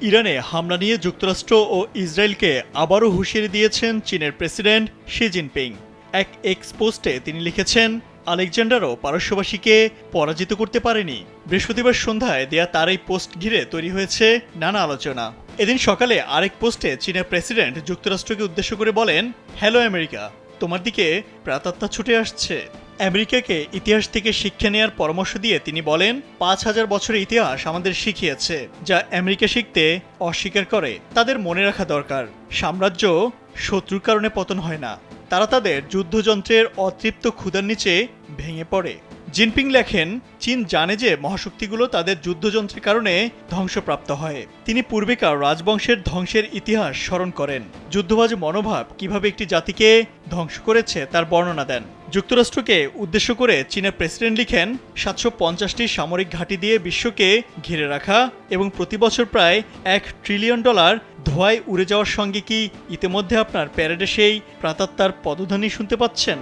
ইরানে হামলা নিয়ে যুক্তরাষ্ট্র ও ইসরায়েলকে আবারও হুঁশিয়ারি দিয়েছেন চীনের প্রেসিডেন্ট শি জিনপিং। এক এক্স পোস্টে তিনি লিখেছেন, আলেকজান্ডারও পারস্যবাসীকে পরাজিত করতে পারেনি। বৃহস্পতিবার সন্ধ্যায় দেয়া তার এই পোস্ট ঘিরে তৈরি হয়েছে নানা আলোচনা। এদিন সকালে আরেক পোস্টে চীনের প্রেসিডেন্ট যুক্তরাষ্ট্রকে উদ্দেশ্য করে বলেন, হ্যালো আমেরিকা, তোমার দিকে প্রাতাত্মা ছুটে আসছে। আমেরিকাকে ইতিহাস থেকে শিক্ষা নেওয়ার পরামর্শ দিয়ে তিনি বলেন, ৫,০০০ বছরের ইতিহাস আমাদের শিখিয়েছে যা আমেরিকা শিখতে অস্বীকার করে। তাদের মনে রাখা দরকার, সাম্রাজ্য শত্রুর কারণে পতন হয় না, তারা তাদের যুদ্ধযন্ত্রের অতৃপ্ত ক্ষুধার নিচে ভেঙে পড়ে। জিনপিং লেখেন, চীন জানে যে মহাশক্তিগুলো তাদের যুদ্ধযন্ত্রের কারণে ধ্বংসপ্রাপ্ত হয়। তিনি পূর্বেকার রাজবংশের ধ্বংসের ইতিহাস স্মরণ করেন, যুদ্ধবাজ মনোভাব কিভাবে একটি জাতিকে ধ্বংস করেছে তার বর্ণনা দেন। যুক্তরাষ্ট্রকে উদ্দেশ্য করে চীনের প্রেসিডেন্ট লিখেন, ৭৫০টি সামরিক ঘাঁটি দিয়ে বিশ্বকে ঘিরে রাখা এবং প্রতি বছর প্রায় $1 ট্রিলিয়ন ধোঁয়ায় উড়ে যাওয়ার সঙ্গে কি ইতিমধ্যে আপনার প্যারেডে সেই প্রাতাত্মার পদধ্বনি শুনতে পাচ্ছেন?